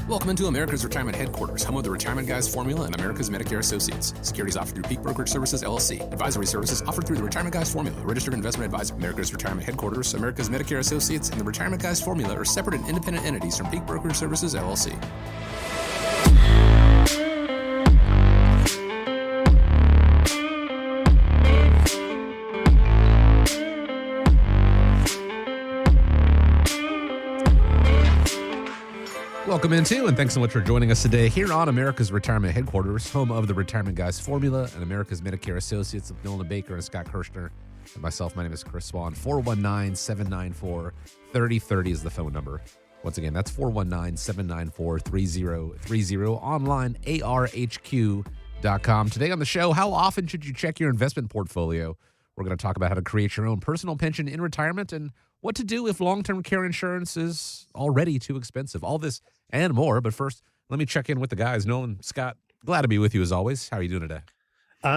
Welcome into America's Retirement Headquarters, home of the Retirement Guys Formula and America's Medicare Associates. Securities offered through Peak Brokerage Services, LLC. Advisory services offered through the Retirement Guys Formula, registered investment advisor. America's Retirement Headquarters, America's Medicare Associates, and the Retirement Guys Formula are separate and independent entities from Peak Brokerage Services, LLC. Welcome into, and thanks so much for joining us today here on America's Retirement Headquarters, home of the Retirement Guys Formula and America's Medicare Associates of Nolan Baker and Scott Kirshner. And myself, my name is Chris Swan. 419-794-3030 is the phone number. Once again, that's 419-794-3030. Online, arhq.com. Today on the show, how often should you check your investment portfolio? We're going to talk about how to create your own personal pension in retirement and what to do if long-term care insurance is already too expensive. All this and more. But first, let me check in with the guys. Nolan, Scott, glad to be with you as always. How are you doing today?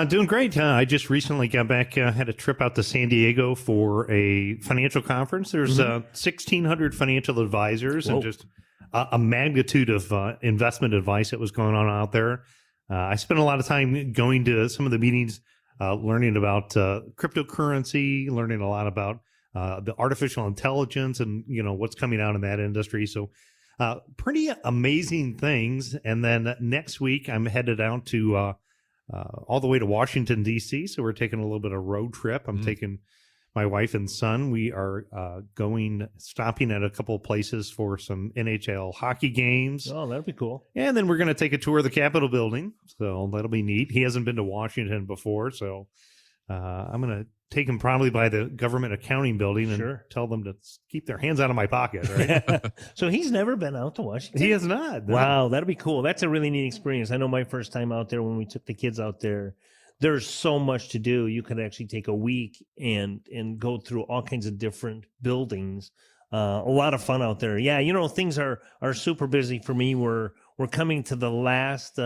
Doing great. I just recently got back, had a trip out to San Diego for a financial conference. There's 1,600 financial advisors and just a magnitude of investment advice that was going on out there. I spent a lot of time going to some of the meetings, learning about cryptocurrency, learning a lot about the artificial intelligence and, what's coming out in that industry. So pretty amazing things. And then next week, I'm headed out to all the way to Washington, D.C. So we're taking a little bit of road trip. I'm taking my wife and son. We are stopping at a couple of places for some NHL hockey games. Oh, that'd be cool. And then we're going to take a tour of the Capitol building. So that'll be neat. He hasn't been to Washington before. So I'm going to take him probably by the government accounting building and tell them to keep their hands out of my pocket. Right? So he's never been out to Washington? He has not. No. Wow, that'd be cool. That's a really neat experience. I know my first time out there when we took the kids out there, there's so much to do. You could actually take a week and go through all kinds of different buildings. A lot of fun out there. Yeah, things are super busy for me. We're coming to the last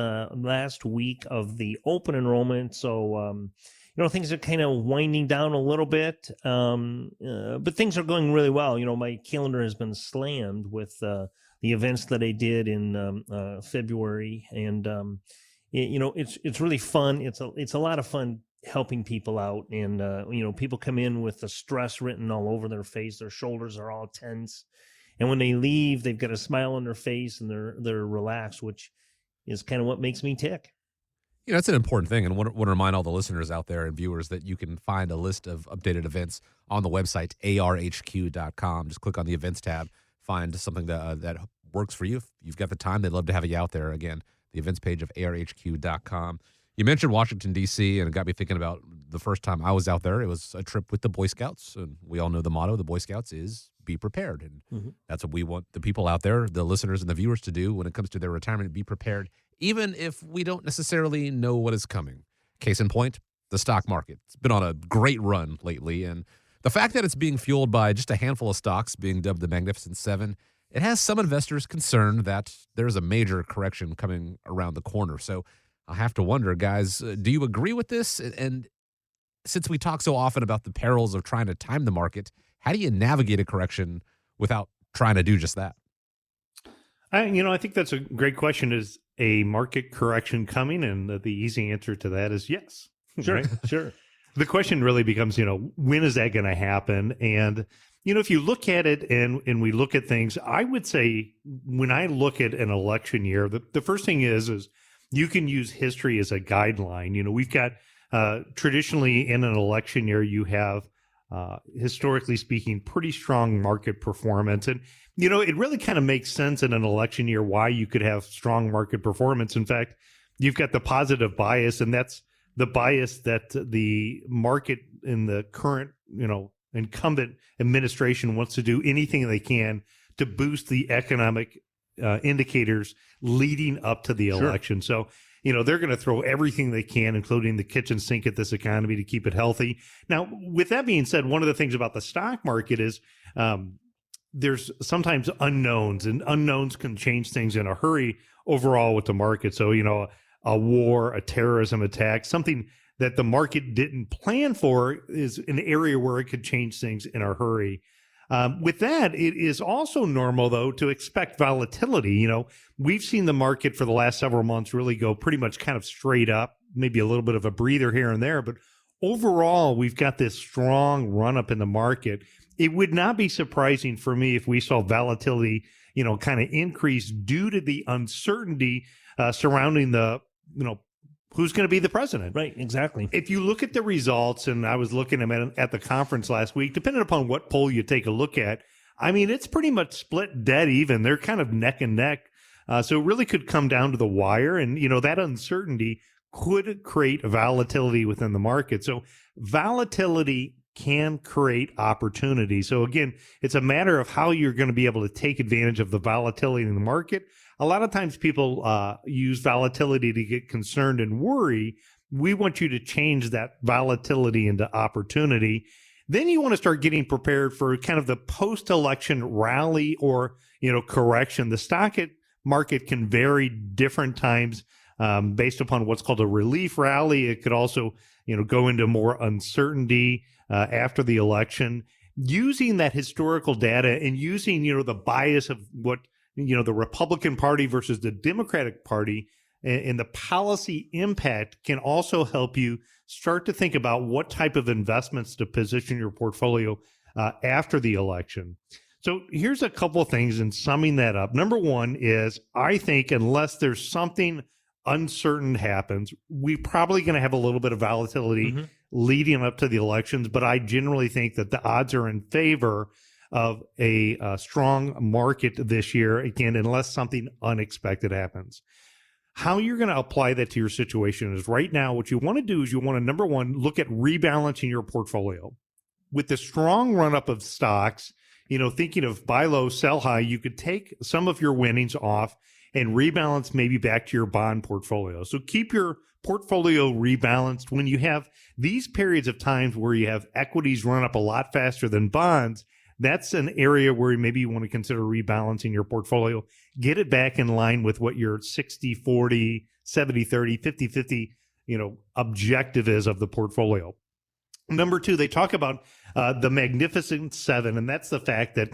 week of the open enrollment. So things are kind of winding down a little bit, but things are going really well. My calendar has been slammed with the events that I did in February, and it's really fun. It's a lot of fun helping people out, and people come in with the stress written all over their face. Their shoulders are all tense, and when they leave, they've got a smile on their face and they're relaxed, which is kind of what makes me tick. That's an important thing, and I want to remind all the listeners out there and viewers that you can find a list of updated events on the website, arhq.com. Just click on the events tab, find something that works for you. If you've got the time, they'd love to have you out there. Again, the events page of arhq.com. You mentioned Washington, D.C., and it got me thinking about the first time I was out there. It was a trip with the Boy Scouts, and we all know the motto of the Boy Scouts is be prepared, and that's what we want the people out there, the listeners and the viewers, to do when it comes to their retirement. Be prepared, even if we don't necessarily know what is coming. Case in point, the stock market. It's been on a great run lately, and the fact that it's being fueled by just a handful of stocks being dubbed the Magnificent Seven, it has some investors concerned that there's a major correction coming around the corner. So I have to wonder, guys, do you agree with this? And since we talk so often about the perils of trying to time the market, how do you navigate a correction without trying to do just that? I think that's a great question. Is a market correction coming? And the easy answer to that is yes. Sure, right? Sure. The question really becomes, when is that going to happen? And, if you look at it and we look at things, I would say when I look at an election year, the first thing is you can use history as a guideline. We've got traditionally in an election year, you have historically speaking, pretty strong market performance. And, it really kind of makes sense in an election year why you could have strong market performance. In fact, you've got the positive bias, and that's the bias that the market in the current, incumbent administration wants to do anything they can to boost the economic indicators leading up to the election. So, they're going to throw everything they can, including the kitchen sink at this economy, to keep it healthy. Now, with that being said, one of the things about the stock market is there's sometimes unknowns, and unknowns can change things in a hurry overall with the market. So, a war, a terrorism attack, something that the market didn't plan for is an area where it could change things in a hurry. With that, it is also normal, though, to expect volatility. We've seen the market for the last several months really go pretty much kind of straight up, maybe a little bit of a breather here and there. But overall, we've got this strong run up in the market. It would not be surprising for me if we saw volatility, kind of increase due to the uncertainty surrounding the, who's going to be the president. Right, exactly. If you look at the results, and I was looking at the conference last week, depending upon what poll you take a look at, I mean, it's pretty much split dead even. They're kind of neck and neck. So it really could come down to the wire. And, that uncertainty could create volatility within the market. So volatility can create opportunity. So again, it's a matter of how you're going to be able to take advantage of the volatility in the market. A lot of times people use volatility to get concerned and worry. We want you to change that volatility into opportunity. Then you want to start getting prepared for kind of the post-election rally or, correction. The stock market can vary different times based upon what's called a relief rally. It could also, go into more uncertainty after the election. Using that historical data and using, the bias of what, the Republican Party versus the Democratic Party and the policy impact can also help you start to think about what type of investments to position your portfolio after the election. So here's a couple of things in summing that up. Number one is, I think unless there's something uncertain happens, we're probably going to have a little bit of volatility leading up to the elections. But I generally think that the odds are in favor of a strong market this year, again, unless something unexpected happens. How you're going to apply that to your situation is right now, what you want to do is you want to, number one, look at rebalancing your portfolio. With the strong run-up of stocks, thinking of buy low, sell high, you could take some of your winnings off and rebalance maybe back to your bond portfolio. So keep your portfolio rebalanced. When you have these periods of times where you have equities run up a lot faster than bonds, that's an area where maybe you want to consider rebalancing your portfolio. Get it back in line with what your 60-40, 70-30, 50-50, objective is of the portfolio. Number two, they talk about the Magnificent Seven, and that's the fact that,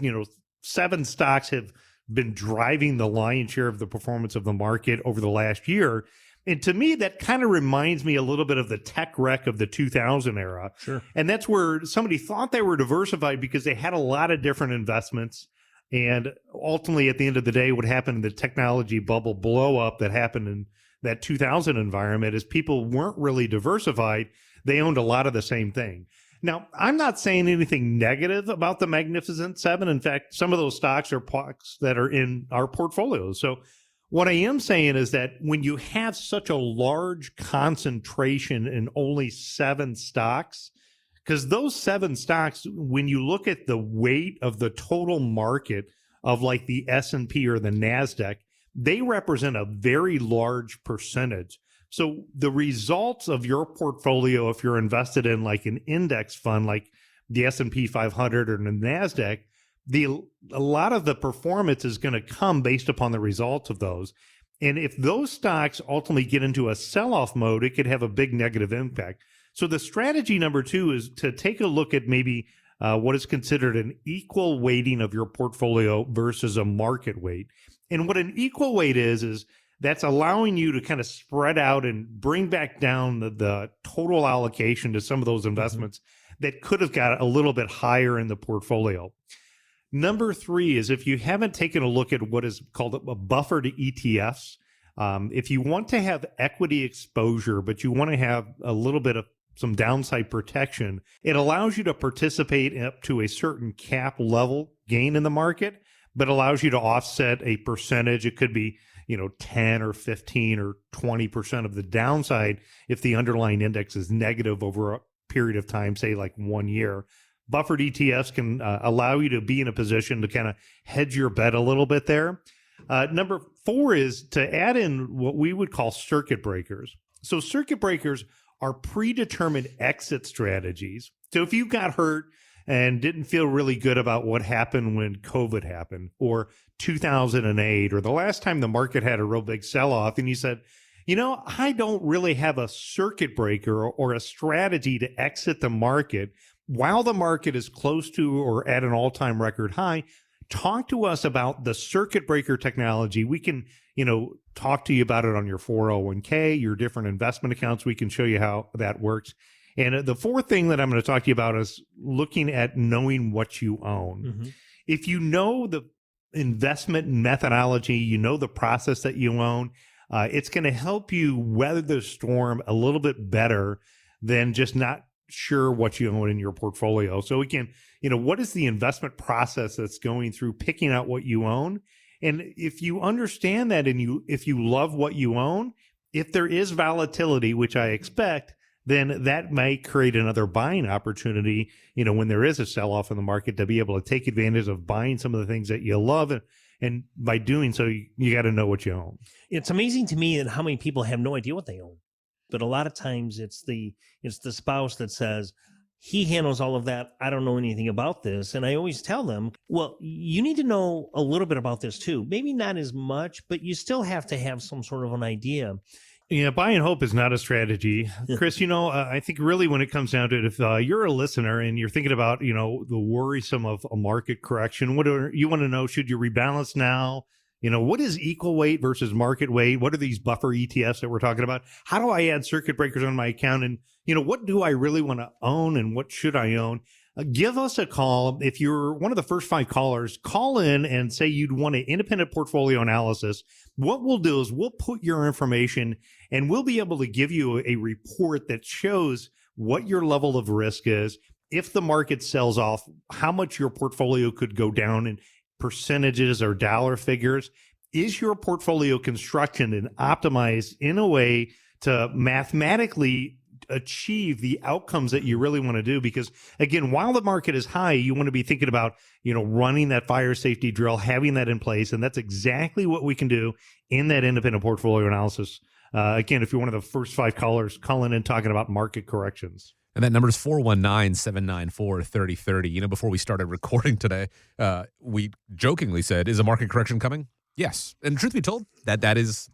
7 stocks have been driving the lion's share of the performance of the market over the last year. And to me, that kind of reminds me a little bit of the tech wreck of the 2000 era. Sure. And that's where somebody thought they were diversified because they had a lot of different investments. And ultimately, at the end of the day, what happened in the technology bubble blow up that happened in that 2000 environment is people weren't really diversified. They owned a lot of the same thing. Now, I'm not saying anything negative about the Magnificent Seven. In fact, some of those stocks are stocks that are in our portfolios. So what I am saying is that when you have such a large concentration in only 7 stocks, because those 7 stocks, when you look at the weight of the total market of like the S&P or the NASDAQ, they represent a very large percentage. So the results of your portfolio, if you're invested in like an index fund, like the S&P 500 or the NASDAQ, a lot of the performance is going to come based upon the results of those. And if those stocks ultimately get into a sell-off mode, it could have a big negative impact. So the strategy number 2 is to take a look at maybe what is considered an equal weighting of your portfolio versus a market weight. And what an equal weight is that's allowing you to kind of spread out and bring back down the total allocation to some of those investments that could have got a little bit higher in the portfolio. Number 3 is if you haven't taken a look at what is called a buffered ETFs, if you want to have equity exposure, but you want to have a little bit of some downside protection, it allows you to participate up to a certain cap level gain in the market, but allows you to offset a percentage. It could be 10 or 15 or 20% of the downside if the underlying index is negative over a period of time, say like 1 year. Buffered ETFs can allow you to be in a position to kind of hedge your bet a little bit there. Number 4 is to add in what we would call circuit breakers. So circuit breakers are predetermined exit strategies. So if you got hurt and didn't feel really good about what happened when COVID happened, or 2008, or the last time the market had a real big sell-off, and you said, I don't really have a circuit breaker or a strategy to exit the market while the market is close to or at an all-time record high, talk to us about the circuit breaker technology. We can, talk to you about it on your 401k, your different investment accounts. We can show you how that works. And the fourth thing that I'm going to talk to you about is looking at knowing what you own. Mm-hmm. If you know the investment methodology, you know the process that you own, it's going to help you weather the storm a little bit better than just not sure what you own in your portfolio. So again, what is the investment process that's going through picking out what you own? And if you understand that and if you love what you own, if there is volatility, which I expect, then that might create another buying opportunity, when there is a sell-off in the market, to be able to take advantage of buying some of the things that you love. And by doing so, you got to know what you own. It's amazing to me that how many people have no idea what they own. But a lot of times it's the spouse that says, he handles all of that. I don't know anything about this. And I always tell them, well, you need to know a little bit about this too. Maybe not as much, but you still have to have some sort of an idea. Yeah, buy and hope is not a strategy. Chris, I think really when it comes down to it, if you're a listener and you're thinking about, the worrisome of a market correction, what do you want to know? Should you rebalance now? What is equal weight versus market weight? What are these buffer ETFs that we're talking about? How do I add circuit breakers on my account? And, what do I really want to own and what should I own? Give us a call. If you're one of the first 5 callers, call in and say you'd want an independent portfolio analysis. What we'll do is we'll put your information and we'll be able to give you a report that shows what your level of risk is. If the market sells off, how much your portfolio could go down in percentages or dollar figures. Is your portfolio constructed and optimized in a way to mathematically achieve the outcomes that you really want to do? Because again, while the market is high, you want to be thinking about, running that fire safety drill, having that in place. And that's exactly what we can do in that independent portfolio analysis. Again, if you're one of the first 5 callers, calling in talking about market corrections. And that number is 419-794-3030. Before we started recording today, we jokingly said, is a market correction coming? Yes. And truth be told, that is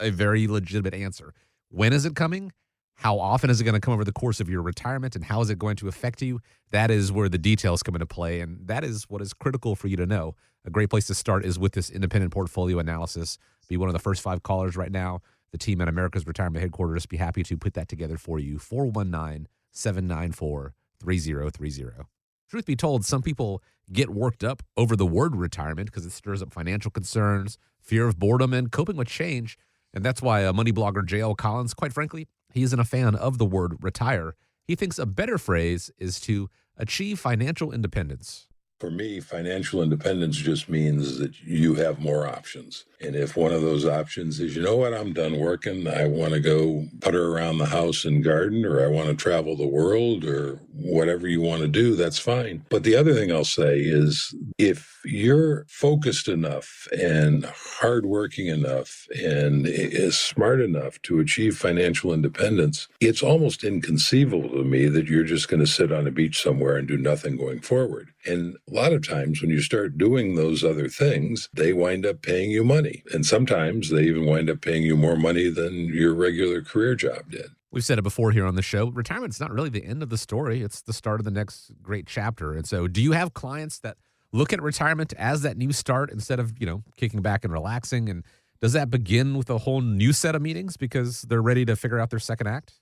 a very legitimate answer. When is it coming? How often is it going to come over the course of your retirement, and how is it going to affect you? That is where the details come into play, and that is what is critical for you to know. A great place to start is with this independent portfolio analysis. Be one of the first 5 callers right now. The team at America's Retirement Headquarters be happy to put that together for you. 419-794-3030. Truth be told, some people get worked up over the word retirement because it stirs up financial concerns, fear of boredom, and coping with change. And that's why money blogger J.L. Collins, quite frankly, he isn't a fan of the word retire. He thinks a better phrase is to achieve financial independence. For me, financial independence just means that you have more options. And if one of those options is, I'm done working, I want to go putter around the house and garden, or I want to travel the world, or whatever you want to do, that's fine. But the other thing I'll say is, if you're focused enough and hardworking enough and is smart enough to achieve financial independence, it's almost inconceivable to me that you're just going to sit on a beach somewhere and do nothing going forward. And a lot of times when you start doing those other things, they wind up paying you money. And sometimes they even wind up paying you more money than your regular career job did. We've said it before here on the show. Retirement's not really the end of the story. It's the start of the next great chapter. And so do you have clients that look at retirement as that new start instead of, kicking back and relaxing? And does that begin with a whole new set of meetings because they're ready to figure out their second act?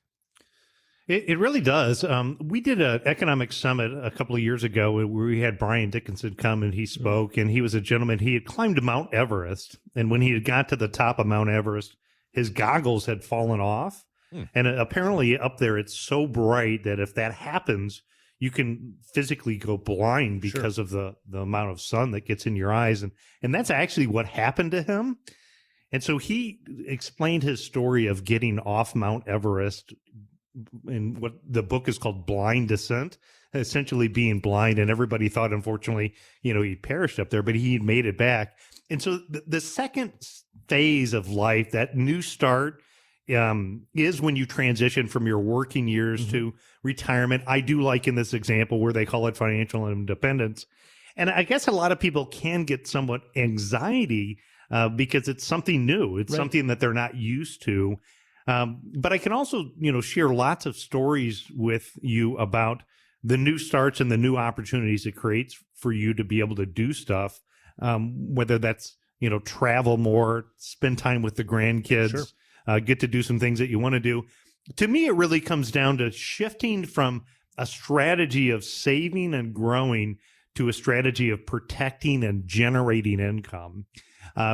It really does. We did an economic summit a couple of years ago where we had Brian Dickinson come and he spoke, and he was a gentleman. He had climbed Mount Everest, and when he had got to the top of Mount Everest, his goggles had fallen off. And apparently up there, it's so bright that if that happens, you can physically go blind because of the amount of sun that gets in your eyes. And that's actually what happened to him. And so he explained his story of getting off Mount Everest, and what the book is called Blind Descent, essentially being blind. And everybody thought, unfortunately, he perished up there, but he made it back. And so the second phase of life, that new start, is when you transition from your working years to retirement. I do like in this example where they call it financial independence. And I guess a lot of people can get somewhat anxiety because it's something new. It's something that they're not used to. But I can also, share lots of stories with you about the new starts and the new opportunities it creates for you to be able to do stuff, whether that's, travel more, spend time with the grandkids, get to do some things that you want to do. To me, it really comes down to shifting from a strategy of saving and growing to a strategy of protecting and generating income.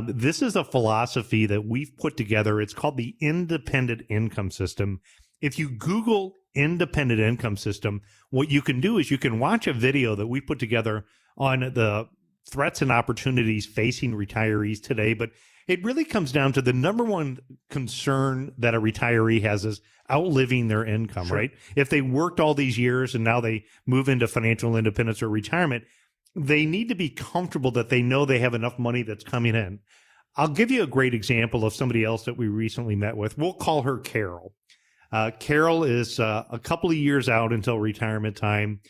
This is a philosophy that we've put together. It's called the independent income system. If you Google independent income system, what you can do is you can watch a video that we put together on the threats and opportunities facing retirees today. But it really comes down to the number one concern that a retiree has is outliving their income, right? If they worked all these years and now they move into financial independence or retirement, they need to be comfortable that they know they have enough money that's coming in. I'll give you a great example of somebody else that we recently met with. We'll call her Carol. Carol is a couple of years out until retirement time,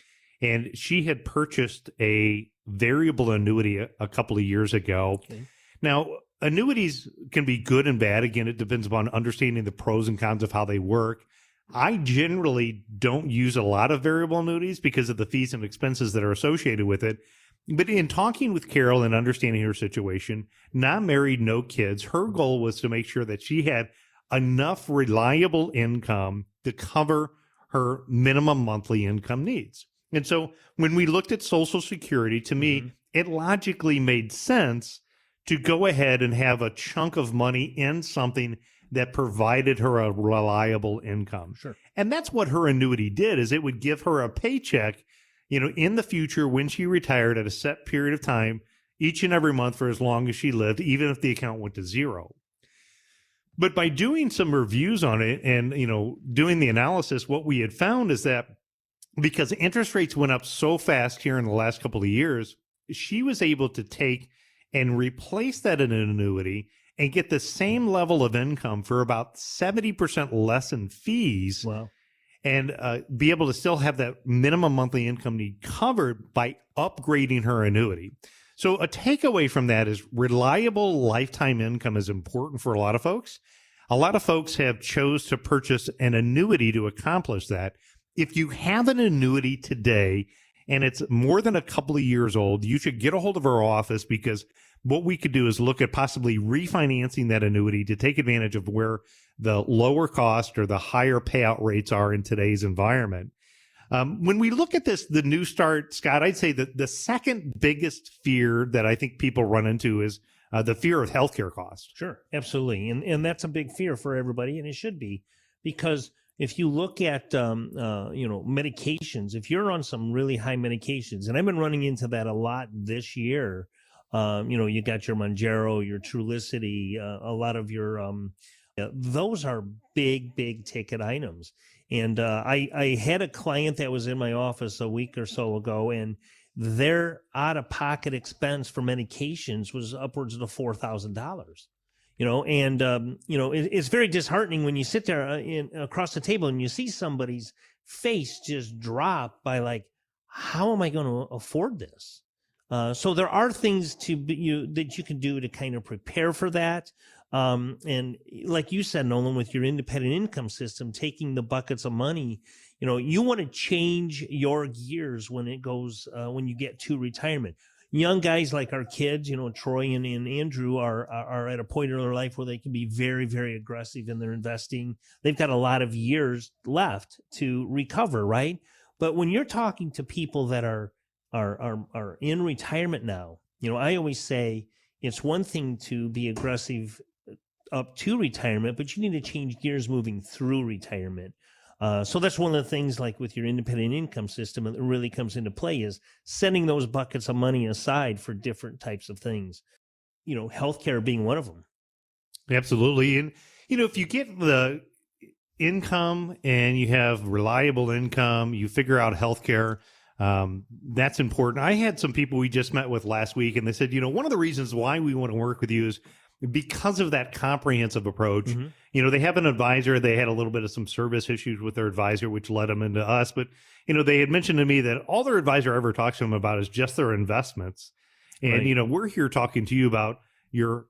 and she had purchased a variable annuity a couple of years ago. Okay. Now, annuities can be good and bad. Again, it depends upon understanding the pros and cons of how they work. I generally don't use a lot of variable annuities because of the fees and expenses that are associated with it. But in talking with Carol and understanding her situation, not married, no kids, her goal was to make sure that she had enough reliable income to cover her minimum monthly income needs. And so when we looked at Social Security, to me, it logically made sense to go ahead and have a chunk of money in something that provided her a reliable income. Sure. And that's what her annuity did, is it would give her a paycheck, in the future when she retired at a set period of time, each and every month for as long as she lived, even if the account went to zero. But by doing some reviews on it and, doing the analysis, what we had found is that because interest rates went up so fast here in the last couple of years, she was able to take and replace that in an annuity and get the same level of income for about 70% less in fees. Wow. And be able to still have that minimum monthly income need covered by upgrading her annuity. So a takeaway from that is reliable lifetime income is important for a lot of folks. A lot of folks have chose to purchase an annuity to accomplish that. If you have an annuity today and it's more than a couple of years old, you should get a hold of our office, because what we could do is look at possibly refinancing that annuity to take advantage of where the lower cost or the higher payout rates are in today's environment. When we look at this, the new start, Scott, I'd say that the second biggest fear that I think people run into is the fear of healthcare costs. Sure, absolutely. And that's a big fear for everybody, and it should be, because if you look at, medications, if you're on some really high medications, and I've been running into that a lot this year, you got your Mounjaro, your Trulicity, a lot of your, those are big, big ticket items. And I had a client that was in my office a week or so ago, and their out-of-pocket expense for medications was upwards of $4,000. It's very disheartening when you sit there across the table and you see somebody's face just drop by like, how am I going to afford this? So there are things that you can do to kind of prepare for that. And like you said, Nolan, with your independent income system, taking the buckets of money, you want to change your gears when it goes, when you get to retirement. Young guys like our kids, Troy and Andrew are at a point in their life where they can be very, very aggressive in their investing. They've got a lot of years left to recover, right? But when you're talking to people that are in retirement now, I always say it's one thing to be aggressive up to retirement, but you need to change gears moving through retirement. So that's one of the things, like with your independent income system, that really comes into play, is setting those buckets of money aside for different types of things. Healthcare being one of them. Absolutely. And, if you get the income and you have reliable income, you figure out healthcare, that's important. I had some people we just met with last week, and they said, one of the reasons why we want to work with you is because of that comprehensive approach. Mm-hmm. They have an advisor. They had a little bit of some service issues with their advisor, which led them into us. But, they had mentioned to me that all their advisor ever talks to them about is just their investments. And, right. We're here talking to you about your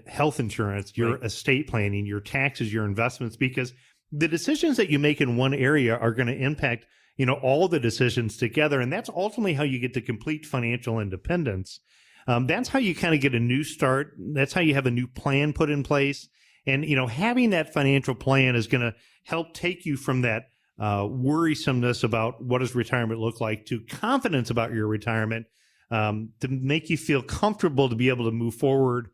health insurance, your right. estate planning, your taxes, your investments, because the decisions that you make in one area are going to impact, all the decisions together. And that's ultimately how you get to complete financial independence. That's how you kind of get a new start. That's how you have a new plan put in place. And, having that financial plan is going to help take you from that worrisomeness about what does retirement look like to confidence about your retirement, to make you feel comfortable to be able to move forward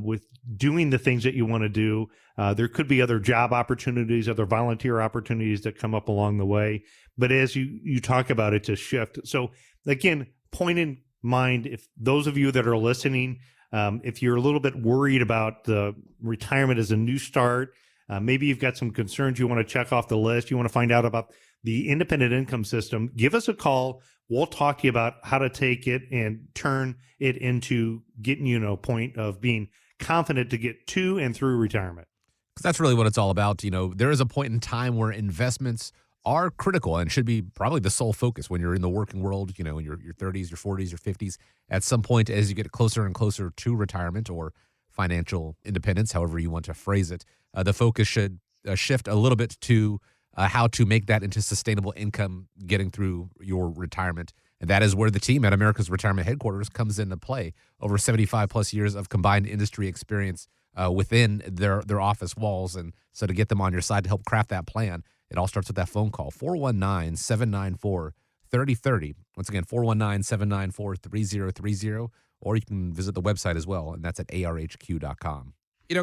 with doing the things that you want to do. There could be other job opportunities, other volunteer opportunities that come up along the way. But as you talk about it, to shift. So again, point in mind, if those of you that are listening, if you're a little bit worried about the retirement as a new start, maybe you've got some concerns you want to check off the list, you want to find out about the independent income system, give us a call. We'll talk to you about how to take it and turn it into getting you to a point of being confident to get to and through retirement. Because that's really what it's all about. There is a point in time where investments are critical and should be probably the sole focus when you're in the working world, in your 30s, your 40s, your 50s. At some point, as you get closer and closer to retirement or financial independence, however you want to phrase it, the focus should shift a little bit to how to make that into sustainable income getting through your retirement. And that is where the team at America's Retirement Headquarters comes into play. Over 75 plus years of combined industry experience within their office walls. And so to get them on your side to help craft that plan, it all starts with that phone call, 419-794-3030. Once again, 419-794-3030. Or you can visit the website as well, and that's at arhq.com.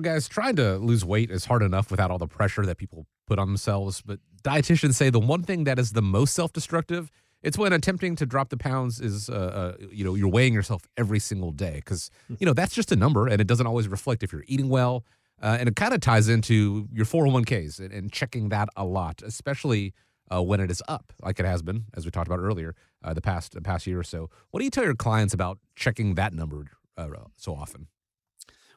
Guys, trying to lose weight is hard enough without all the pressure that people put on themselves. But dietitians say the one thing that is the most self-destructive, it's when attempting to drop the pounds is, you're weighing yourself every single day. Because, that's just a number, and it doesn't always reflect if you're eating well. And it kind of ties into your 401ks and checking that a lot, especially when it is up, like it has been, as we talked about earlier, the past year or so. What do you tell your clients about checking that number so often?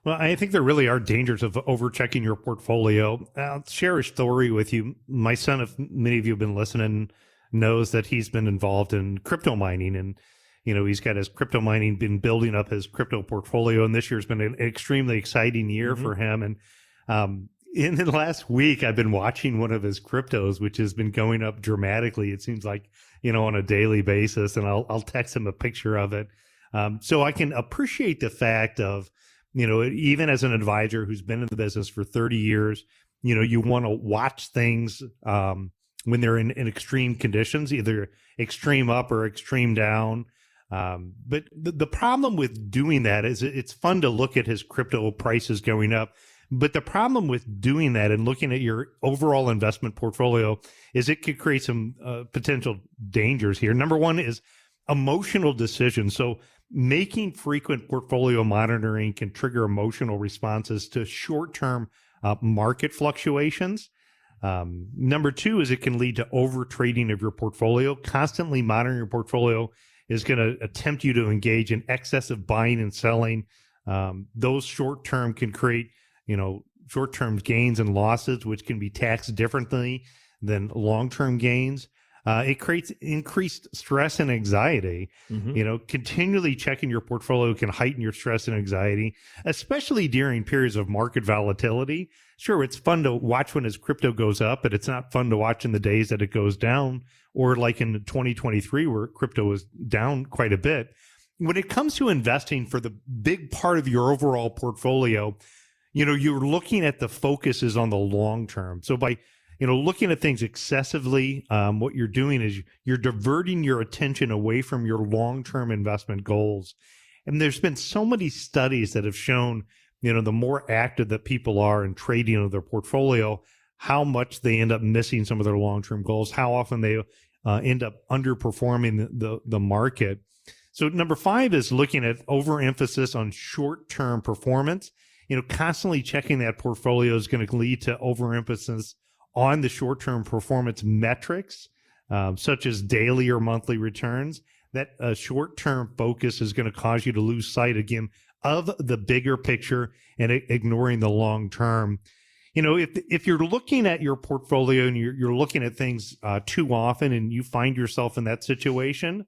Well, I think there really are dangers of overchecking your portfolio. I'll share a story with you. My son, if many of you have been listening, knows that he's been involved in crypto mining, and he's got his crypto mining, been building up his crypto portfolio, and this year's been an extremely exciting year for him. And in the last week, I've been watching one of his cryptos, which has been going up dramatically. It seems like, on a daily basis, and I'll text him a picture of it. So I can appreciate the fact of, even as an advisor who's been in the business for 30 years, you want to watch things when they're in extreme conditions, either extreme up or extreme down. But the problem with doing that is it's fun to look at his crypto prices going up. But the problem with doing that and looking at your overall investment portfolio is it could create some potential dangers here. Number one is emotional decisions. So making frequent portfolio monitoring can trigger emotional responses to short-term market fluctuations. Number two is it can lead to over trading of your portfolio. Constantly monitoring your portfolio is going to attempt you to engage in excessive buying and selling. Those short-term can create, short-term gains and losses, which can be taxed differently than long-term gains. It creates increased stress and anxiety. Continually checking your portfolio can heighten your stress and anxiety, especially during periods of market volatility. Sure, it's fun to watch when his crypto goes up, but it's not fun to watch in the days that it goes down, or like in 2023 where crypto was down quite a bit. When it comes to investing for the big part of your overall portfolio, you're looking at the focus is on the long term. So by looking at things excessively, what you're doing is you're diverting your attention away from your long-term investment goals. And there's been so many studies that have shown, the more active that people are in trading of their portfolio, how much they end up missing some of their long-term goals, how often they end up underperforming the market. So number 5 is looking at overemphasis on short-term performance. Constantly checking that portfolio is going to lead to overemphasis on the short-term performance metrics, such as daily or monthly returns. That short-term focus is going to cause you to lose sight, again, of the bigger picture and ignoring the long-term. If you're looking at your portfolio and you're looking at things too often and you find yourself in that situation,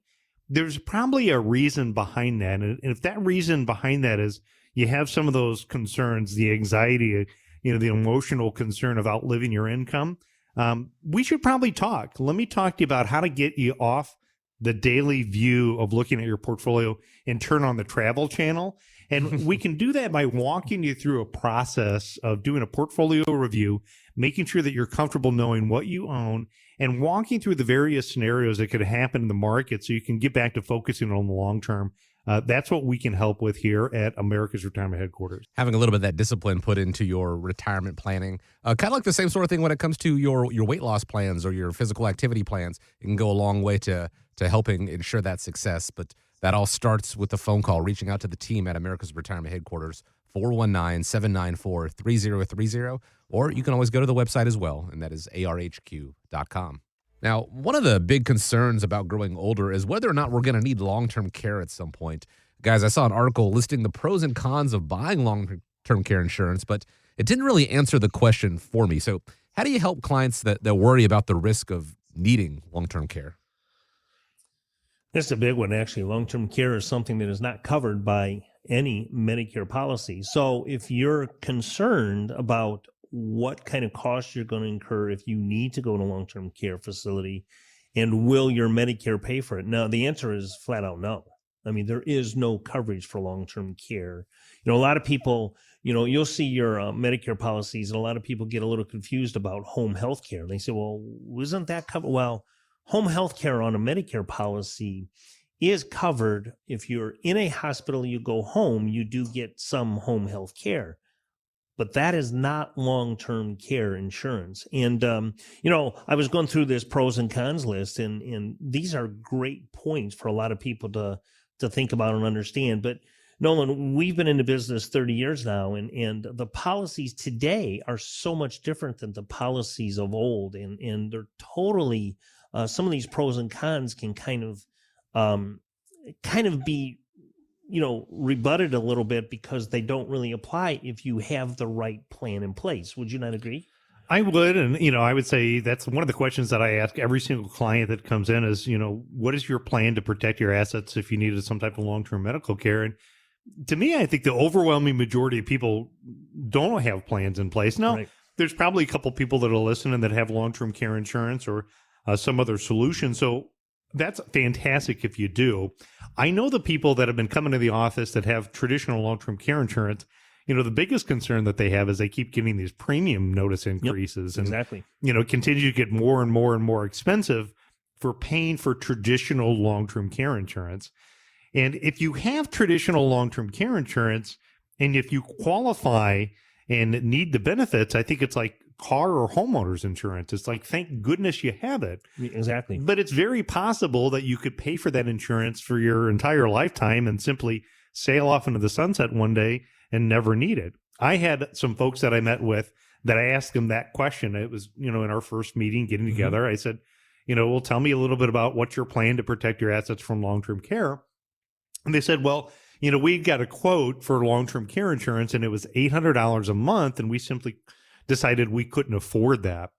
there's probably a reason behind that. And if that reason behind that is you have some of those concerns, the anxiety, the emotional concern of outliving your income, we should probably talk. Let me talk to you about how to get you off the daily view of looking at your portfolio and turn on the travel channel. And we can do that by walking you through a process of doing a portfolio review, making sure that you're comfortable knowing what you own, and walking through the various scenarios that could happen in the market so you can get back to focusing on the long term. That's what we can help with here at America's Retirement Headquarters. Having a little bit of that discipline put into your retirement planning, kind of like the same sort of thing when it comes to your weight loss plans or your physical activity plans. It can go a long way to helping ensure that success. But that all starts with a phone call, reaching out to the team at America's Retirement Headquarters, 419-794-3030, or you can always go to the website as well, and that is arhq.com. Now, one of the big concerns about growing older is whether or not we're going to need long-term care at some point. Guys, I saw an article listing the pros and cons of buying long-term care insurance, but it didn't really answer the question for me. So how do you help clients that worry about the risk of needing long-term care? That's a big one, actually. Long-term care is something that is not covered by any Medicare policy. So if you're concerned about what kind of costs you're going to incur if you need to go to a long-term care facility, and will your Medicare pay for it? Now, the answer is flat out no. I mean, there is no coverage for long-term care. A lot of people, you'll see your Medicare policies, and a lot of people get a little confused about home health care. They say, well, isn't that covered? Well, home health care on a Medicare policy is covered. If you're in a hospital, you go home, you do get some home health care. But that is not long-term care insurance. And, I was going through this pros and cons list, and these are great points for a lot of people to think about and understand. But Nolan, we've been in the business 30 years now, and the policies today are so much different than the policies of old. And they're totally, some of these pros and cons can kind of be rebutted a little bit because they don't really apply if you have the right plan in place. Would you not agree? I would. And, I would say that's one of the questions that I ask every single client that comes in is, what is your plan to protect your assets if you needed some type of long-term medical care? And to me, I think the overwhelming majority of people don't have plans in place. Now, Right. There's probably a couple people that are listening that have long-term care insurance or some other solution. So that's fantastic if you do. I know the people that have been coming to the office that have traditional long-term care insurance, the biggest concern that they have is they keep getting these premium notice increases. Yep, exactly. And, continue to get more and more and more expensive for paying for traditional long-term care insurance. And if you have traditional long-term care insurance and if you qualify and need the benefits, I think it's like car or homeowners insurance. It's like, thank goodness you have it. Exactly. But it's very possible that you could pay for that insurance for your entire lifetime and simply sail off into the sunset one day and never need it. I had some folks that I met with that I asked them that question. It was, in our first meeting getting together. I said, well, tell me a little bit about what's your plan to protect your assets from long-term care. And they said, well, we got a quote for long-term care insurance and it was $800 a month. And we simply decided we couldn't afford that.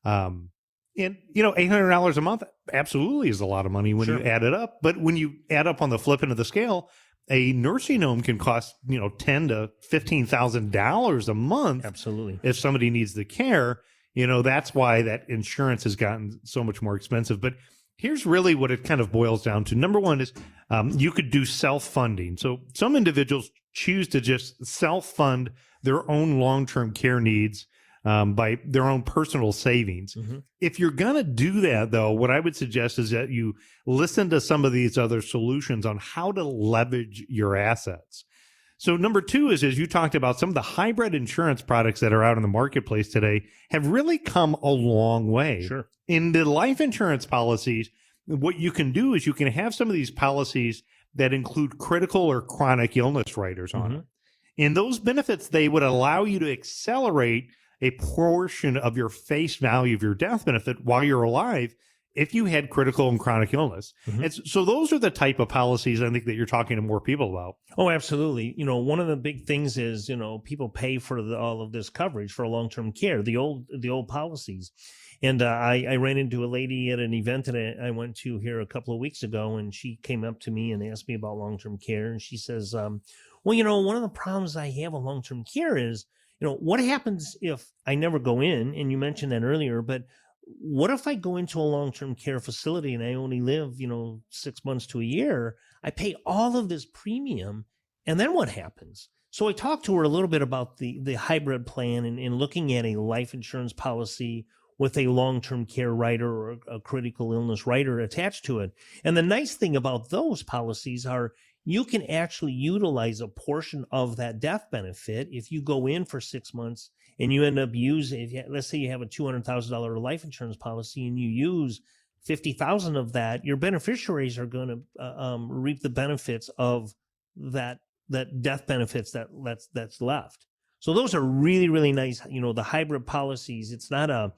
And, $800 a month absolutely is a lot of money when Sure. you add it up. But when you add up on the flip end of the scale, a nursing home can cost, $10,000 to $15,000 a month. Absolutely. If somebody needs the care. That's why that insurance has gotten so much more expensive. But here's really what it kind of boils down to. Number one is you could do self-funding. So some individuals choose to just self-fund their own long-term care needs by their own personal savings. Mm-hmm. If you're going to do that, though, what I would suggest is that you listen to some of these other solutions on how to leverage your assets. So number two is, as you talked about, some of the hybrid insurance products that are out in the marketplace today have really come a long way. Sure. In the life insurance policies, what you can do is you can have some of these policies that include critical or chronic illness riders on it. And those benefits, they would allow you to accelerate a portion of your face value of your death benefit while you're alive if you had critical and chronic illness. And so those are the type of policies I think that you're talking to more people about. Oh, absolutely. One of the big things is, people pay for all of this coverage for long-term care, the old policies. And I ran into a lady at an event that I went to here a couple of weeks ago, and she came up to me and asked me about long-term care. And she says, well, one of the problems I have with long-term care is, what happens if I never go in? And you mentioned that earlier, but what if I go into a long-term care facility and I only live, 6 months to a year? I pay all of this premium, and then what happens? So I talked to her a little bit about the hybrid plan and looking at a life insurance policy with a long-term care rider or a critical illness rider attached to it. And the nice thing about those policies are you can actually utilize a portion of that death benefit if you go in for 6 months and you end up using, let's say you have a $200,000 life insurance policy and you use 50,000 of that, your beneficiaries are going to reap the benefits of that death benefits that's left. So those are really, really nice. The hybrid policies, it's not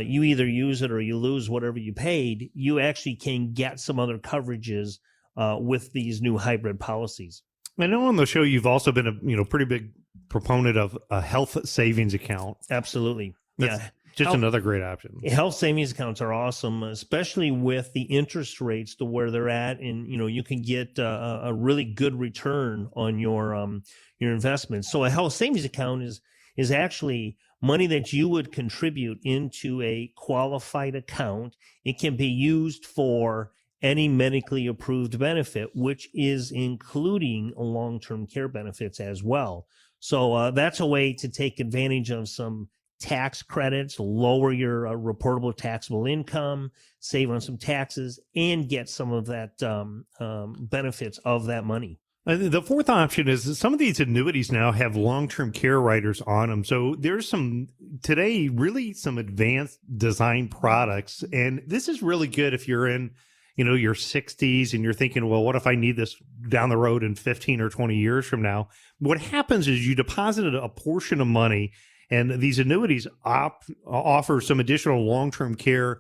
you either use it or you lose whatever you paid. You actually can get some other coverages with these new hybrid policies. I know on the show you've also been a pretty big proponent of a health savings account. Absolutely. That's just another great option. Health savings accounts are awesome, especially with the interest rates to where they're at, and you can get a really good return on your investments. So a health savings account is actually money that you would contribute into a qualified account. It can be used for any medically approved benefit, which is including long-term care benefits as well. So that's a way to take advantage of some tax credits, lower your reportable taxable income, save on some taxes, and get some of that benefits of that money. The fourth option is that some of these annuities now have long-term care riders on them. So there's some advanced design products. And this is really good if you're in, your 60s and you're thinking, well, what if I need this down the road in 15 or 20 years from now? What happens is you deposited a portion of money, and these annuities offer some additional long-term care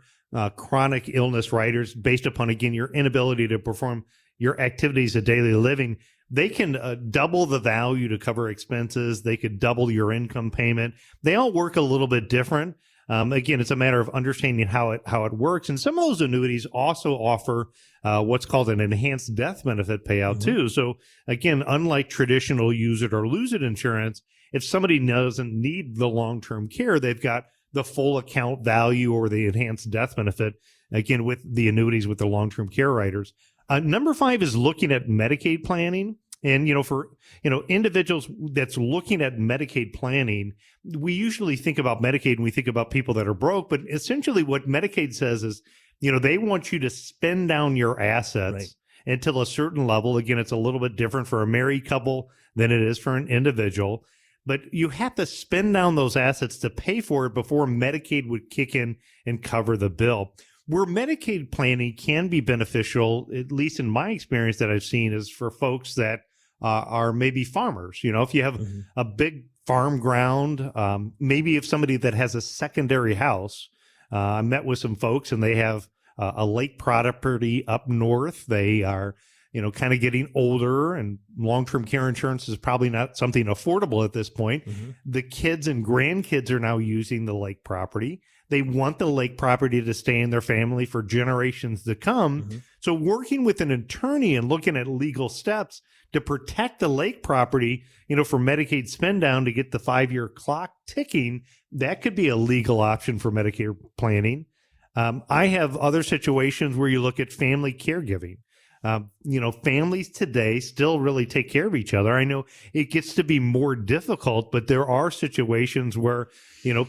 chronic illness riders based upon, again, your inability to perform your activities of daily living. They can double the value to cover expenses. They could double your income payment. They all work a little bit different. Again, it's a matter of understanding how it works. And some of those annuities also offer what's called an enhanced death benefit payout too. So again, unlike traditional use it or lose it insurance, if somebody doesn't need the long-term care, they've got the full account value or the enhanced death benefit, again, with the annuities with the long-term care riders. Number 5 is looking at Medicaid planning. And, for, individuals that's looking at Medicaid planning, we usually think about Medicaid and we think about people that are broke. But essentially what Medicaid says is, they want you to spend down your assets until a certain level. Again, it's a little bit different for a married couple than it is for an individual. But you have to spend down those assets to pay for it before Medicaid would kick in and cover the bill. Where Medicaid planning can be beneficial, at least in my experience that I've seen, is for folks that are maybe farmers. If you have a big farm ground, maybe if somebody that has a secondary house, I met with some folks and they have a lake property up north. They are, kind of getting older, and long-term care insurance is probably not something affordable at this point. The kids and grandkids are now using the lake property. They want the lake property to stay in their family for generations to come. So working with an attorney and looking at legal steps to protect the lake property, for Medicaid spend down to get the 5-year clock ticking, that could be a legal option for Medicare planning. I have other situations where you look at family caregiving. Families today still really take care of each other. I know it gets to be more difficult, but there are situations where,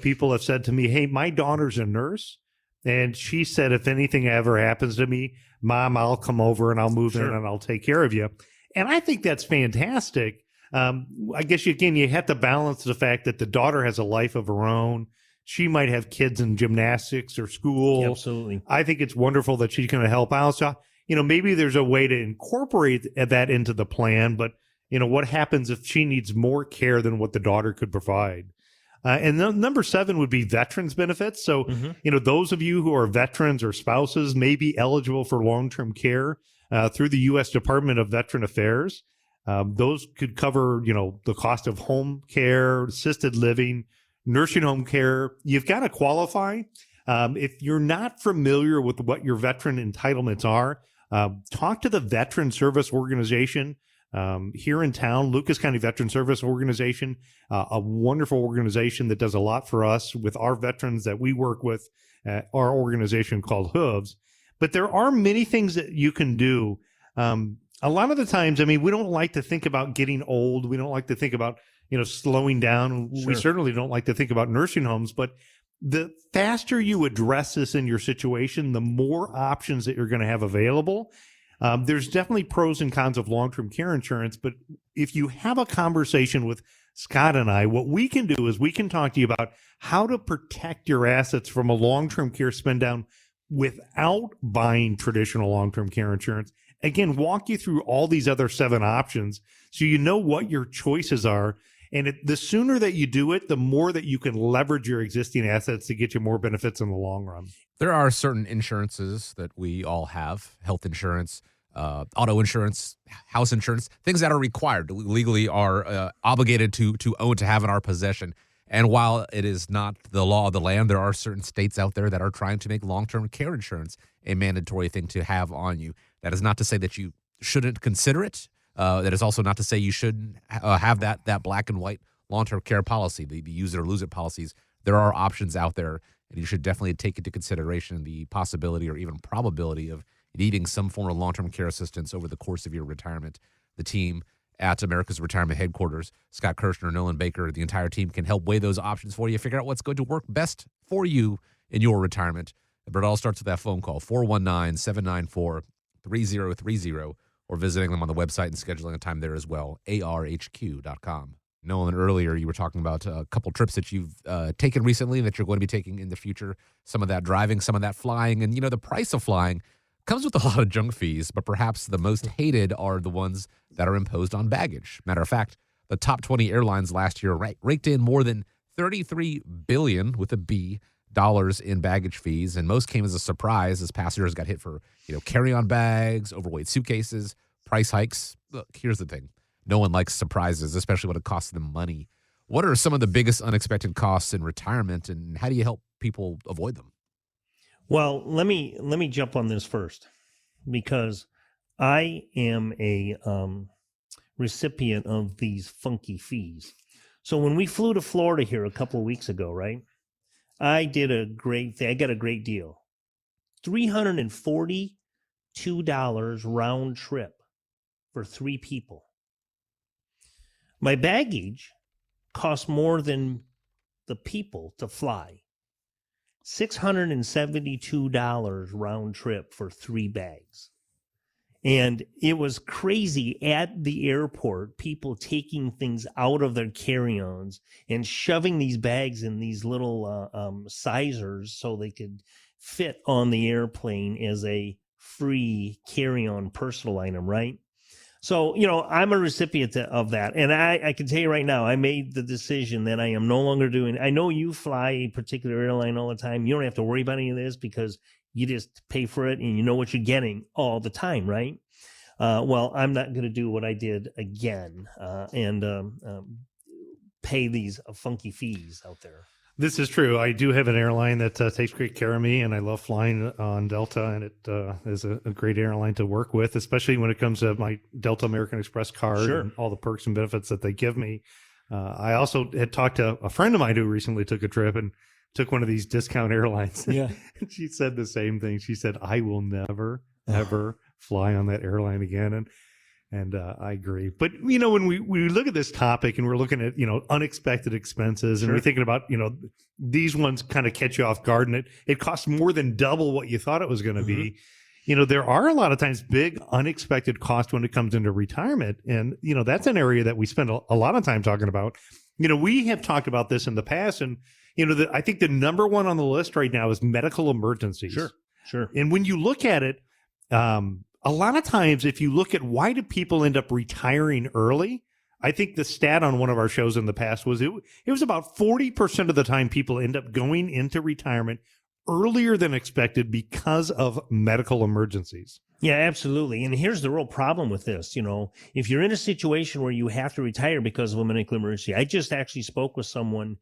people have said to me, hey, my daughter's a nurse. And she said, if anything ever happens to me, Mom, I'll come over and I'll move in and I'll take care of you. And I think that's fantastic. I guess, again, you have to balance the fact that the daughter has a life of her own. She might have kids in gymnastics or school. Absolutely. I think it's wonderful that she's going to help out. So, maybe there's a way to incorporate that into the plan, but, what happens if she needs more care than what the daughter could provide? And then number 7 would be veterans benefits. So, those of you who are veterans or spouses may be eligible for long-term care through the U.S. Department of Veteran Affairs. Those could cover, the cost of home care, assisted living, nursing home care. You've got to qualify. If you're not familiar with what your veteran entitlements are, talk to the Veteran Service Organization. here in town, Lucas County Veteran Service Organization, a wonderful organization that does a lot for us with our veterans that we work with, our organization called Hooves. But there are many things that you can do. A lot of the times, I mean, we don't like to think about getting old. We don't like to think about, slowing down. Sure. We certainly don't like to think about nursing homes, but the faster you address this in your situation, the more options that you're going to have available. There's definitely pros and cons of long-term care insurance, but if you have a conversation with Scott and I, what we can do is we can talk to you about how to protect your assets from a long-term care spend down without buying traditional long-term care insurance. Again, walk you through all these other 7 options so you know what your choices are. And the sooner that you do it, the more that you can leverage your existing assets to get you more benefits in the long run. There are certain insurances that we all have: health insurance, auto insurance, house insurance, things that are required, legally are obligated to own, to have in our possession. And while it is not the law of the land, there are certain states out there that are trying to make long-term care insurance a mandatory thing to have on you. That is not to say that you shouldn't consider it. That is also not to say you shouldn't have that black and white long-term care policy, the use it or lose it policies. There are options out there, and you should definitely take into consideration the possibility or even probability of needing some form of long-term care assistance over the course of your retirement. The team at America's Retirement Headquarters, Scott Kirshner, Nolan Baker, the entire team can help weigh those options for you, figure out what's going to work best for you in your retirement. But it all starts with that phone call, 419-794-3030, or visiting them on the website and scheduling a time there as well, arhq.com. Nolan, earlier you were talking about a couple trips that you've taken recently that you're going to be taking in the future, some of that driving, some of that flying. And, the price of flying comes with a lot of junk fees, but perhaps the most hated are the ones that are imposed on baggage. Matter of fact, the top 20 airlines last year raked in more than $33 billion with a B dollars in baggage fees, and most came as a surprise as passengers got hit for carry-on bags, overweight suitcases, price hikes. Look, here's the thing: no one likes surprises, especially when it costs them money. What are some of the biggest unexpected costs in retirement, and how do you help people avoid them? Well, let me jump on this first, because I am a recipient of these funky fees. So when we flew to Florida here a couple of weeks ago, right? I did a great thing. I got a great deal. $342 round trip for 3 people. My baggage cost more than the people to fly. $672 round trip for 3 bags. And it was crazy at the airport, people taking things out of their carry-ons and shoving these bags in these little sizers so they could fit on the airplane as a free carry-on personal item, right? So, I'm a recipient of that. And I can tell you right now, I made the decision that I am no longer doing. I know you fly a particular airline all the time. You don't have to worry about any of this because you just pay for it and you know what you're getting all the time, right? Well, I'm not going to do what I did again and pay these funky fees out there. This is true. I do have an airline that takes great care of me, and I love flying on Delta, and it is a great airline to work with, especially when it comes to my Delta American Express card Sure. and all the perks and benefits that they give me. I also had talked to a friend of mine who recently took a trip and took one of these discount airlines. Yeah. And she said the same thing. She said, I will never, ever fly on that airline again. And I agree. But, when we look at this topic and we're looking at, unexpected expenses and Sure. we're thinking about, these ones kind of catch you off guard, and it costs more than double what you thought it was going to be. There are a lot of times big unexpected costs when it comes into retirement. And, that's an area that we spend a lot of time talking about. We have talked about this in the past, and, I think the number one on the list right now is medical emergencies. Sure. And when you look at it, a lot of times, if you look at why do people end up retiring early, I think the stat on one of our shows in the past was it was about 40% of the time people end up going into retirement earlier than expected because of medical emergencies. Yeah, absolutely. And here's the real problem with this. If you're in a situation where you have to retire because of a medical emergency, I just actually spoke with someone.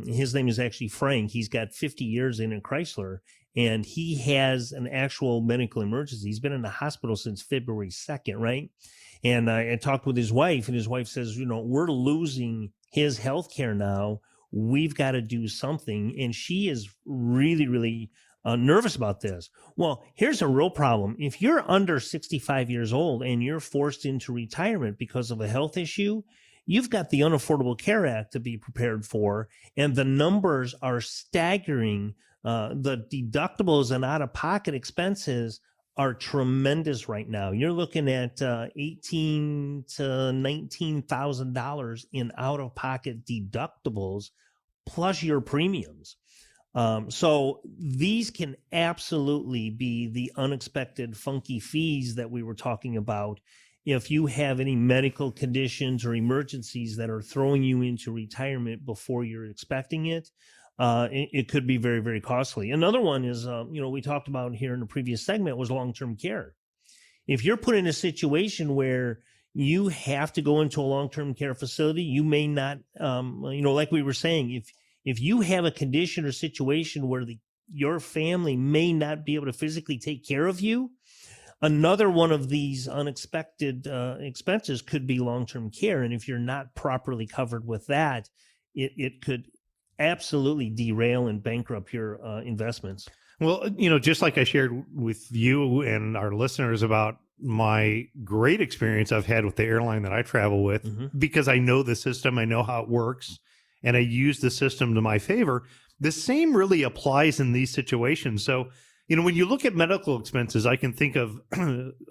His name is actually Frank. He's got 50 years in Chrysler, and he has an actual medical emergency. He's been in the hospital since February 2nd, right? And I talked with his wife, and his wife says, we're losing his health care now. We've got to do something. And she is really, really nervous about this. Well, here's a real problem. If you're under 65 years old and you're forced into retirement because of a health issue, you've got the Unaffordable Care Act to be prepared for, and the numbers are staggering. The deductibles and out-of-pocket expenses are tremendous right now. You're looking at $18,000 to $19,000 in out-of-pocket deductibles plus your premiums. So these can absolutely be the unexpected funky fees that we were talking about. If you have any medical conditions or emergencies that are throwing you into retirement before you're expecting it, it could be very, very costly. Another one is, we talked about here in the previous segment was long-term care. If you're put in a situation where you have to go into a long-term care facility, you may not, like we were saying, if you have a condition or situation where your family may not be able to physically take care of you, another one of these unexpected expenses could be long-term care. And if you're not properly covered with that, it could absolutely derail and bankrupt your investments. Well, just like I shared with you and our listeners about my great experience I've had with the airline that I travel with, because I know the system, I know how it works, and I use the system to my favor. The same really applies in these situations. So, when you look at medical expenses, I can think of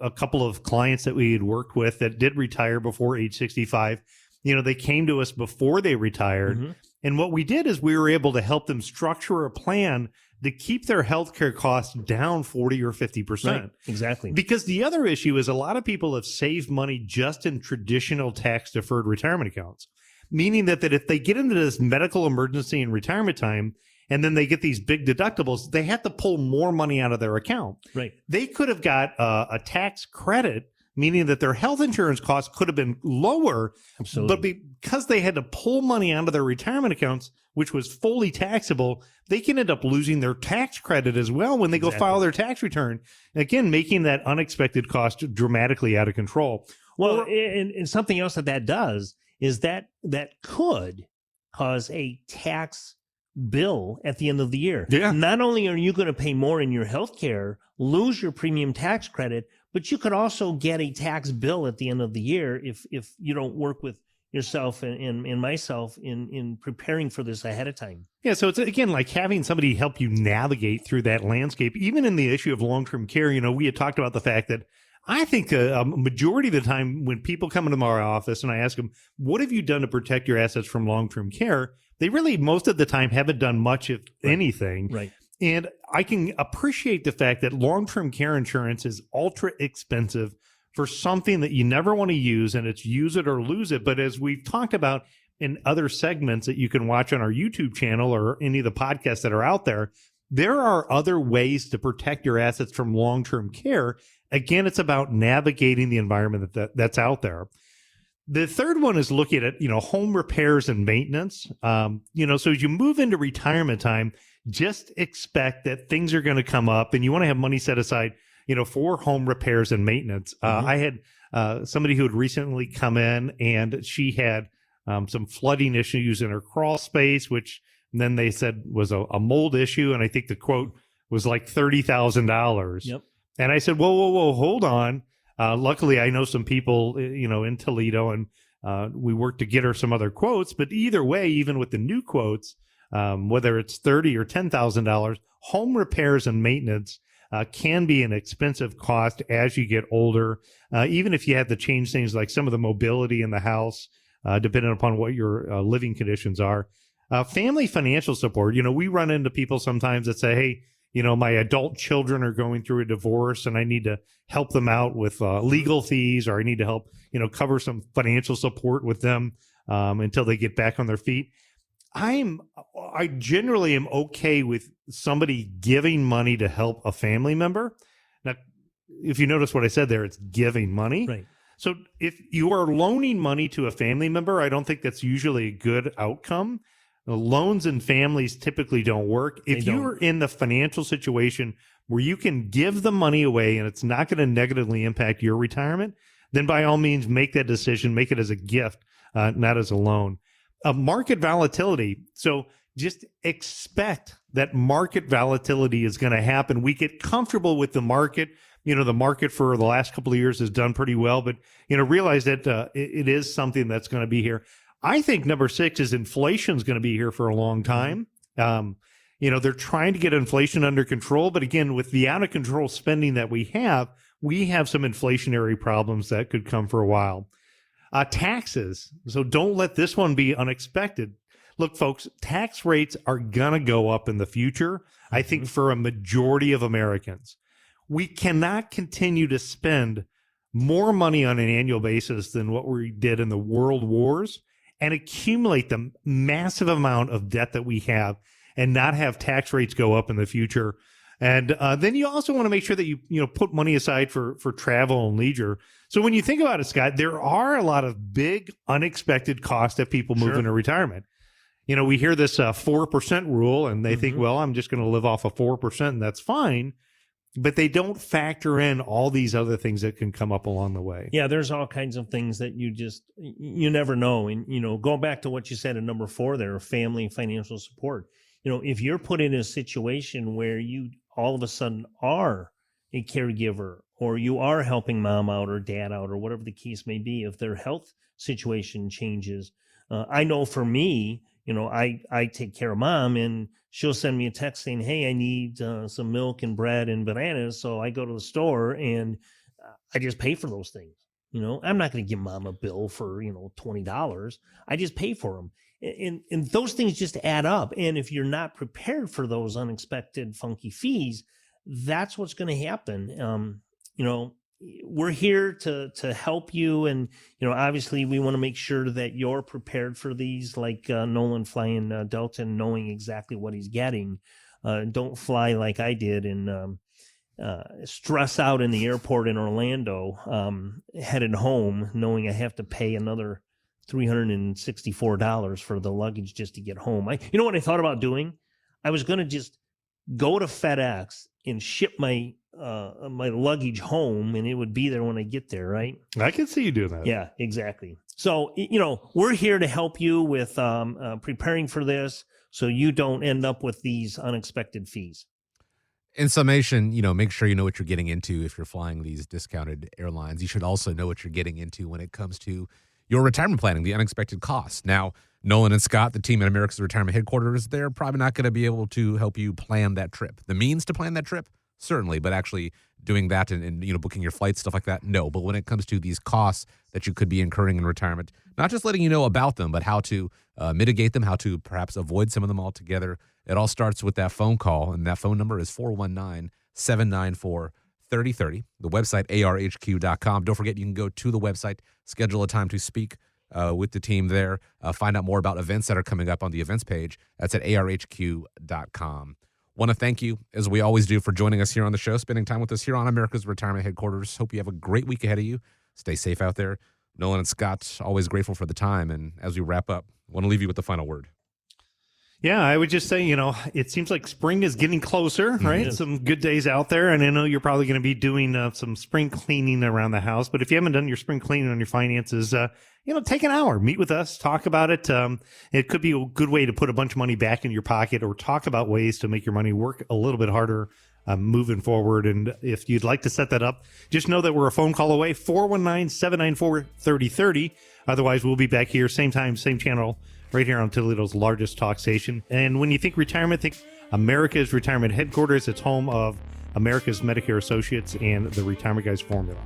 a couple of clients that we had worked with that did retire before age 65. They came to us before they retired. And what we did is we were able to help them structure a plan to keep their healthcare costs down 40 or 50%. Right, exactly. Because the other issue is a lot of people have saved money just in traditional tax-deferred retirement accounts, meaning that if they get into this medical emergency in retirement time, and then they get these big deductibles, they have to pull more money out of their account. Right. They could have got a tax credit, meaning that their health insurance costs could have been lower. Absolutely. But because they had to pull money out of their retirement accounts, which was fully taxable, they can end up losing their tax credit as well when they go file their tax return. Again, making that unexpected cost dramatically out of control. Well, and something else that does is that could cause a tax bill at the end of the year. Yeah. Not only are you going to pay more in your health care, lose your premium tax credit, but you could also get a tax bill at the end of the year if you don't work with yourself and myself in preparing for this ahead of time. Yeah, so it's, again, like having somebody help you navigate through that landscape. Even in the issue of long-term care, we had talked about the fact that I think a majority of the time when people come into my office and I ask them, what have you done to protect your assets from long-term care? They really, most of the time, haven't done much, if anything. Right. And I can appreciate the fact that long-term care insurance is ultra expensive for something that you never want to use, and it's use it or lose it. But as we've talked about in other segments that you can watch on our YouTube channel or any of the podcasts that are out there, there are other ways to protect your assets from long-term care. Again, it's about navigating the environment that's out there. The third one is looking at, home repairs and maintenance. So as you move into retirement time, just expect that things are going to come up and you want to have money set aside, for home repairs and maintenance. I had somebody who had recently come in and she had some flooding issues in her crawl space, which then they said was a mold issue. And I think the quote was like $30,000. Yep. And I said, whoa, hold on. Luckily, I know some people, in Toledo, and we worked to get her some other quotes. But either way, even with the new quotes, whether it's $30,000 or $10,000, home repairs and maintenance can be an expensive cost as you get older. Even if you have to change things like some of the mobility in the house, depending upon what your living conditions are. Family financial support. We run into people sometimes that say, hey, my adult children are going through a divorce and I need to help them out with legal fees, or I need to help, cover some financial support with them until they get back on their feet. I generally am okay with somebody giving money to help a family member. Now, if you notice what I said there, it's giving money. Right. So if you are loaning money to a family member, I don't think that's usually a good outcome. Loans and families typically don't work. If you're in the financial situation where you can give the money away and it's not going to negatively impact your retirement, then by all means make that decision, make it as a gift, not as a loan. Market volatility. So just expect that market volatility is going to happen. We get comfortable with the market. The market for the last couple of years has done pretty well, but, realize that it is something that's going to be here. I think number 6 is inflation is going to be here for a long time. They're trying to get inflation under control, but again, with the out of control spending that we have some inflationary problems that could come for a while. Taxes. So don't let this one be unexpected. Look, folks, tax rates are going to go up in the future, I think, for a majority of Americans. We cannot continue to spend more money on an annual basis than what we did in the world wars and accumulate the massive amount of debt that we have and not have tax rates go up in the future. And then you also want to make sure that you put money aside for travel and leisure. So when you think about it, Scott, there are a lot of big unexpected costs that people move into retirement. We hear this 4% rule and they think, well, I'm just going to live off of 4% and that's fine. But they don't factor in all these other things that can come up along the way. Yeah, there's all kinds of things that you never know. And, going back to what you said in number 4 there, family financial support. If you're put in a situation where you all of a sudden are a caregiver or you are helping mom out or dad out or whatever the case may be, if their health situation changes. I know for me, I take care of mom and she'll send me a text saying, hey, I need some milk and bread and bananas. So I go to the store and I just pay for those things. I'm not going to give mom a bill for, $20. I just pay for them. And those things just add up. And if you're not prepared for those unexpected funky fees, that's what's going to happen. We're here to help you. And, obviously we want to make sure that you're prepared for these, like Nolan flying Delta and knowing exactly what he's getting. Don't fly like I did and stress out in the airport in Orlando, headed home, knowing I have to pay another $364 for the luggage just to get home. You know what I thought about doing? I was going to just go to FedEx and ship my luggage home, and it would be there when I get there, right? I can see you doing that. Yeah, exactly. So, we're here to help you with preparing for this so you don't end up with these unexpected fees. In summation, make sure you know what you're getting into if you're flying these discounted airlines. You should also know what you're getting into when it comes to your retirement planning, the unexpected costs. Now, Nolan and Scott, the team at America's Retirement Headquarters, they're probably not going to be able to help you plan that trip. The means to plan that trip, certainly, but actually doing that and booking your flights, stuff like that, no. But when it comes to these costs that you could be incurring in retirement, not just letting you know about them, but how to mitigate them, how to perhaps avoid some of them altogether, it all starts with that phone call, and that phone number is 419-794-3030. The website, arhq.com. Don't forget, you can go to the website, schedule a time to speak with the team there, find out more about events that are coming up on the events page. That's at arhq.com. Want to thank you, as we always do, for joining us here on the show, spending time with us here on America's Retirement Headquarters. Hope you have a great week ahead of you. Stay safe out there. Nolan and Scott, always grateful for the time. And as we wrap up, I want to leave you with the final word. Yeah, I would just say, it seems like spring is getting closer, right? Some good days out there. And I know you're probably going to be doing some spring cleaning around the house. But if you haven't done your spring cleaning on your finances, take an hour, meet with us, talk about it. It could be a good way to put a bunch of money back in your pocket or talk about ways to make your money work a little bit harder moving forward. And if you'd like to set that up, just know that we're a phone call away, 419-794-3030. Otherwise, we'll be back here, same time, same channel, right here on Toledo's largest talk station. And when you think retirement, think America's Retirement Headquarters. It's home of America's Medicare Associates and the Retirement Guys Formula.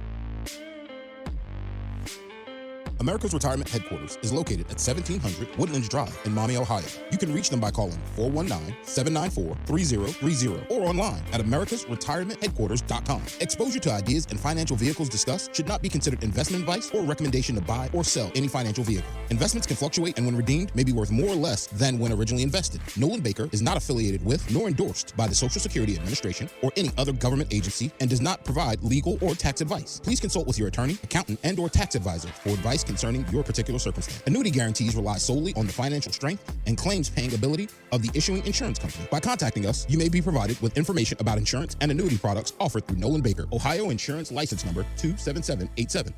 America's Retirement Headquarters is located at 1700 Woodlands Drive in Maumee, Ohio. You can reach them by calling 419-794-3030 or online at americasretirementheadquarters.com. Exposure to ideas and financial vehicles discussed should not be considered investment advice or recommendation to buy or sell any financial vehicle. Investments can fluctuate and when redeemed may be worth more or less than when originally invested. Nolan Baker is not affiliated with nor endorsed by the Social Security Administration or any other government agency and does not provide legal or tax advice. Please consult with your attorney, accountant, and or tax advisor for advice concerning your particular circumstance. Annuity guarantees rely solely on the financial strength and claims paying ability of the issuing insurance company. By contacting us, you may be provided with information about insurance and annuity products offered through Nolan Baker, Ohio Insurance License Number 27787.